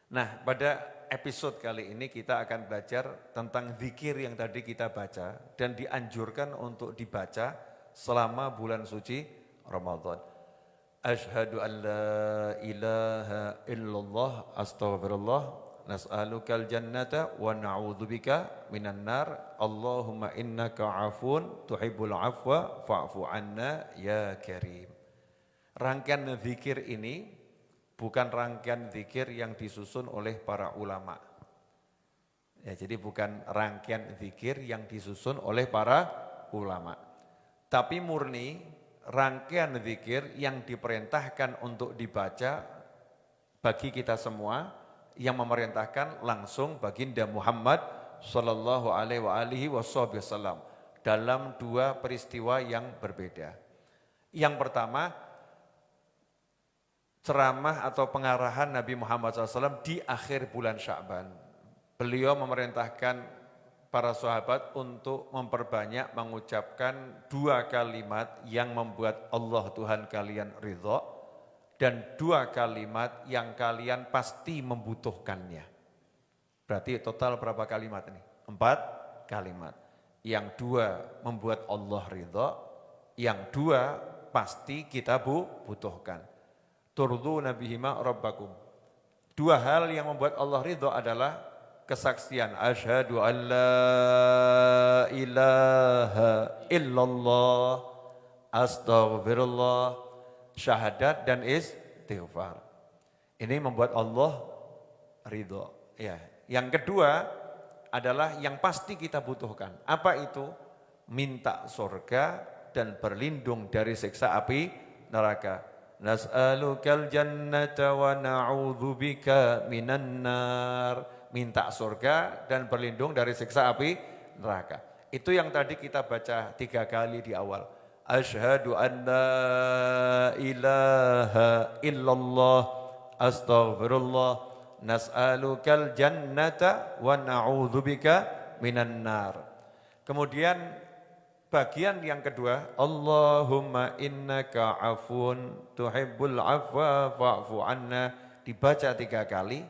Nah, pada episode kali ini kita akan belajar tentang zikir yang tadi kita baca dan dianjurkan untuk dibaca selama bulan suci Ramadan. Asyhadu an la ilaha illallah astaghfirullah nas'alukal jannata wa na'udzubika minan nar. Allahumma innaka afun tuhibbul afwa fa'fu anna ya karim. Rangkaian zikir ini bukan rangkaian zikir yang disusun oleh para ulama. Ya, jadi bukan rangkaian zikir yang disusun oleh para ulama. Tapi murni rangkaian zikir yang diperintahkan untuk dibaca bagi kita semua, yang memerintahkan langsung baginda Muhammad sallallahu alaihi wasallam dalam dua peristiwa yang berbeda. Yang pertama, ceramah atau pengarahan Nabi Muhammad SAW di akhir bulan Sya'ban. Beliau memerintahkan para sahabat untuk memperbanyak mengucapkan dua kalimat yang membuat Allah Tuhan kalian ridho, dan dua kalimat yang kalian pasti membutuhkannya. Berarti total berapa kalimat ini? 4 kalimat. Yang dua membuat Allah ridho, yang dua pasti kita butuhkan. Turduna bihima rabbakum. Dua hal yang membuat Allah ridho adalah kesaksian asyhadu an la ilaha illallah astaghfirullah, syahadat dan istighfar. Ini membuat Allah ridho. Ya. Yang kedua adalah yang pasti kita butuhkan. Apa itu? Minta surga dan berlindung dari siksa api neraka. Nas'alukal jannata wa na'udzubika minan nar. Minta surga dan berlindung dari siksa api neraka. Itu yang tadi kita baca 3 kali di awal. Asyhadu an la ilaha illallah astaghfirullah nas'alukal jannata wa na'udzubika minan nar. Kemudian bagian yang kedua, Allahumma innaka afun tuhibbul afwa fa'fu anna, dibaca 3 kali,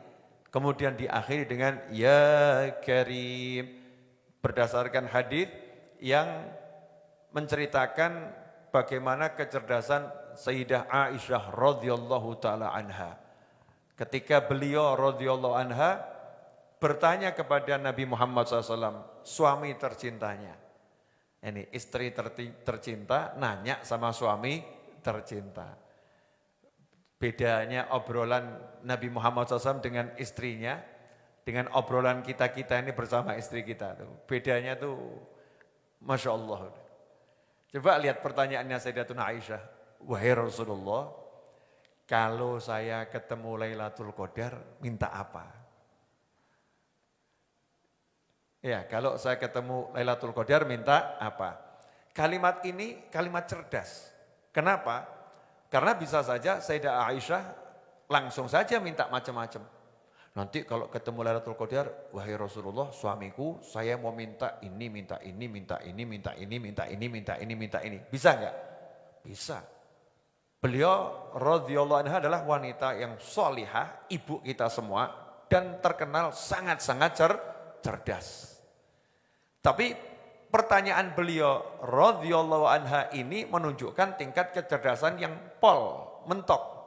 kemudian diakhiri dengan ya karim, berdasarkan hadis yang menceritakan bagaimana kecerdasan Sayyidah Aisyah radhiyallahu taala anha. Ketika beliau radhiyallahu anha bertanya kepada Nabi Muhammad SAW, suami tercintanya. Ini istri tercinta nanya sama suami tercinta. Bedanya obrolan Nabi Muhammad SAW dengan istrinya, dengan obrolan kita-kita ini bersama istri kita. Bedanya tuh Masya Allah. Coba lihat pertanyaannya Sayyidatuna Aisyah. Wahai Rasulullah, kalau saya ketemu Lailatul Qadar, minta apa? Ya, kalau saya ketemu Lailatul Qadar minta apa? Kalimat ini kalimat cerdas. Kenapa? Karena bisa saja Sayyidah Aisyah langsung saja minta macam-macam. Nanti kalau ketemu Lailatul Qadar, wahai Rasulullah, suamiku saya mau minta ini, minta ini, minta ini, minta ini, minta ini, minta ini, minta ini. Bisa enggak? Bisa. Beliau radhiyallahu anha adalah wanita yang sholihah, ibu kita semua, dan terkenal sangat-sangat cerdas. Tapi pertanyaan beliau radhiyallahu anha ini menunjukkan tingkat kecerdasan yang mentok.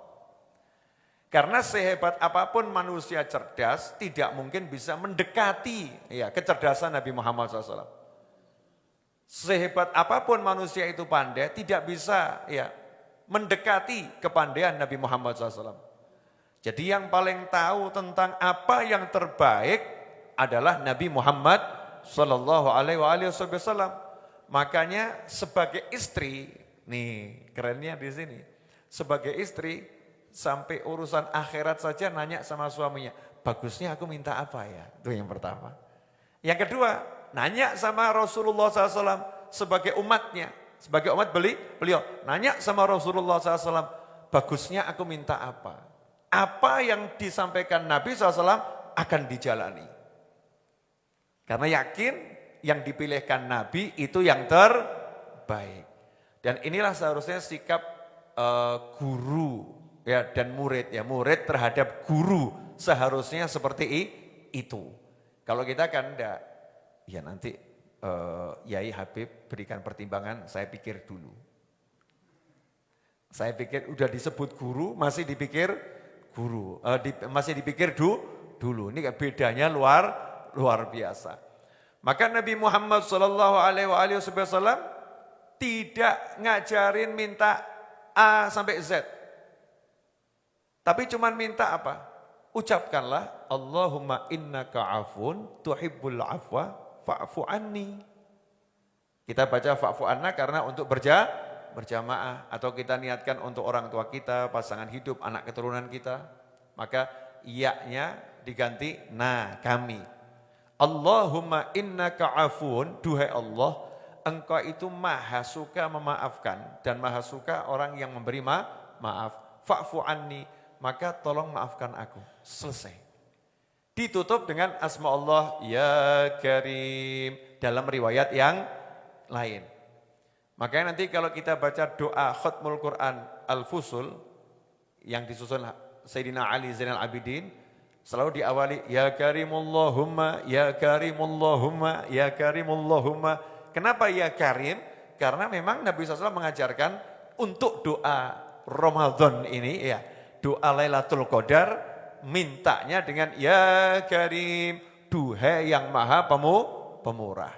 Karena sehebat apapun manusia cerdas tidak mungkin bisa mendekati kecerdasan Nabi Muhammad SAW. Sehebat apapun manusia itu pandai tidak bisa mendekati kepandaian Nabi Muhammad SAW. Jadi yang paling tahu tentang apa yang terbaik adalah Nabi Muhammad sallallahu alaihi wasallam. Makanya sebagai istri, nih kerennya di sini. Sebagai istri sampai urusan akhirat saja nanya sama suaminya, bagusnya aku minta apa ya? Itu yang pertama. Yang kedua, nanya sama Rasulullah SAW sebagai umatnya, sebagai umat beliau nanya sama Rasulullah SAW, bagusnya aku minta apa? Apa yang disampaikan Nabi SAW akan dijalani. Karena yakin yang dipilihkan Nabi itu yang terbaik. Dan inilah seharusnya sikap guru dan murid terhadap guru seharusnya seperti itu. Kalau kita kan enggak, ya nanti Yai Habib berikan pertimbangan, saya pikir dulu. Saya pikir udah disebut guru, masih dipikir guru, masih dipikir dulu. Ini bedanya luar biasa. Maka Nabi Muhammad SAW tidak ngajarin minta A sampai Z. Tapi cuman minta apa? Ucapkanlah Allahumma innaka afun tuhibbul afwa fa'fu anni. Kita baca fa'fu anna karena untuk berjamaah atau kita niatkan untuk orang tua kita, pasangan hidup, anak keturunan kita. Maka iya-nya diganti kami. Allahumma innaka afun, duhai Allah, engkau itu maha suka memaafkan dan maha suka orang yang memberi maaf. Fa'fu anni, maka tolong maafkan aku. Selesai. Ditutup dengan asma Allah ya Karim dalam riwayat yang lain. Makanya nanti kalau kita baca doa Khatmul Quran Al-Fusul yang disusun Sayyidina Ali Zainal Abidin, selalu diawali ya Karimullahumma, ya Karimullahumma, ya Karimullahumma. Kenapa ya Karim? Karena memang Nabi SAW mengajarkan untuk doa Ramadan ini ya, doa Lailatul Qadar mintanya dengan ya Karim, duhai yang maha pemurah.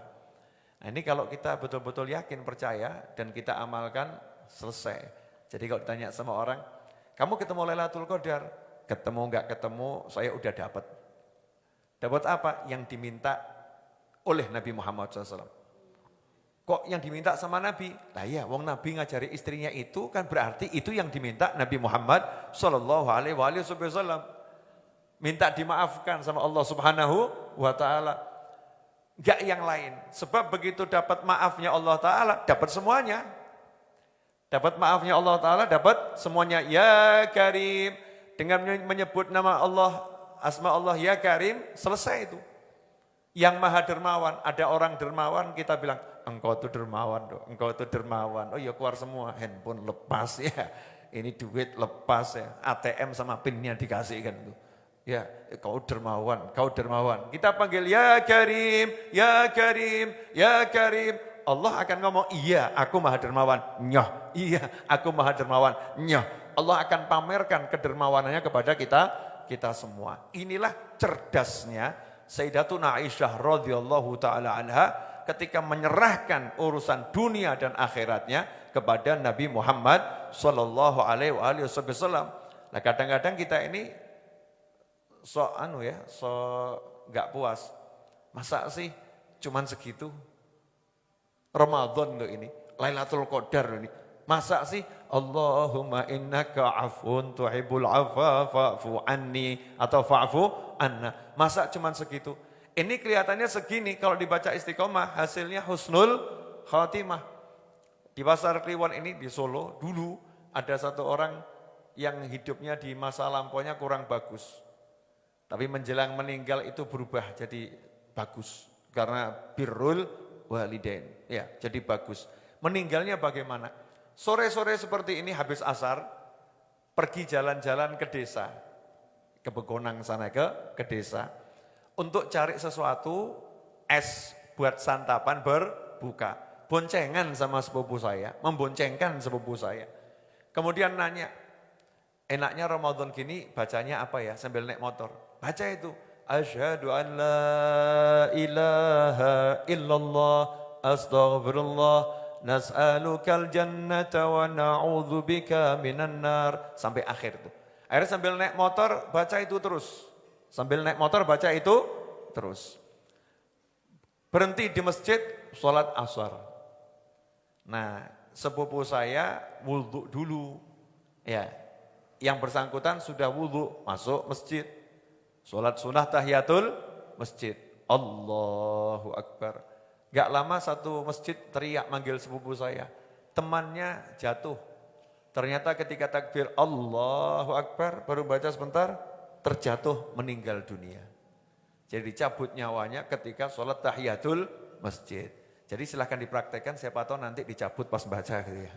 Nah, ini kalau kita betul-betul yakin, percaya dan kita amalkan, selesai. Jadi kalau ditanya sama orang, kamu ketemu Lailatul Qadar? Ketemu enggak ketemu, saya udah dapat. Dapat apa? Yang diminta oleh Nabi Muhammad SAW. Kok yang diminta sama Nabi? Lah ya, wong Nabi ngajari istrinya itu kan berarti itu yang diminta Nabi Muhammad SAW. Minta dimaafkan sama Allah Subhanahu wa Ta'ala. Enggak yang lain. Sebab begitu dapat maafnya Allah Ta'ala, dapat semuanya. Dapat maafnya Allah Ta'ala, dapat semuanya. Ya Karim. Dengan menyebut nama Allah, asma Allah ya Karim, selesai itu. Yang maha dermawan, ada orang dermawan, kita bilang, engkau itu dermawan dong, engkau itu dermawan. Oh ya keluar semua, handphone lepas ya, ini duit lepas ya, ATM sama pinnya dikasihkan tuh. Ya, kau dermawan, kau dermawan. Kita panggil ya Karim, ya Karim, ya Karim. Allah akan ngomong, iya aku maha dermawan, nyoh, iya aku maha dermawan, nyoh. Allah akan pamerkan kedermawanannya kepada kita semua. Inilah cerdasnya Sayyidatuna Aisyah radhiyallahu taala anha ketika menyerahkan urusan dunia dan akhiratnya kepada Nabi Muhammad sallallahu alaihi wasallam. Nah, kadang-kadang kita ini enggak puas. Masa sih cuman segitu? Ramadan loh ini, Lailatul Qadar loh ini. Masa sih Allahumma innaka afun tuhibbul afwa fa'fu anni atau fa'fu anna. Masa cuman segitu? Ini kelihatannya segini, kalau dibaca istiqomah hasilnya husnul khatimah. Di Pasar Kliwon ini di Solo dulu ada satu orang yang hidupnya di masa lampaunya kurang bagus. Tapi menjelang meninggal itu berubah jadi bagus karena birrul walidain. Ya, jadi bagus. Meninggalnya bagaimana? Sore-sore seperti ini habis asar, pergi jalan-jalan ke desa, ke Begonang sana ke desa, untuk cari sesuatu, es buat santapan berbuka. Boncengan sama sepupu saya, memboncengkan sepupu saya. Kemudian nanya, enaknya Ramadan gini bacanya apa ya sambil naik motor? Baca itu, asyhadu an la ilaha illallah, astaghfirullah, nas'alukal jannata wa na'udzubika minan nar, sampai akhir tuh. Akhirnya sambil naik motor baca itu terus. Sambil naik motor baca itu terus. Berhenti di masjid sholat asar. Nah, sepupu saya wudhu dulu. Ya, yang bersangkutan sudah wudhu masuk masjid. Sholat sunnah tahiyatul masjid. Allahu Akbar. Gak lama satu masjid teriak manggil sepupu saya. Temannya jatuh. Ternyata ketika takbir Allahu Akbar baru baca sebentar terjatuh meninggal dunia. Jadi dicabut nyawanya ketika sholat tahiyatul masjid. Jadi silahkan dipraktekkan, siapa tahu nanti dicabut pas baca gitu ya.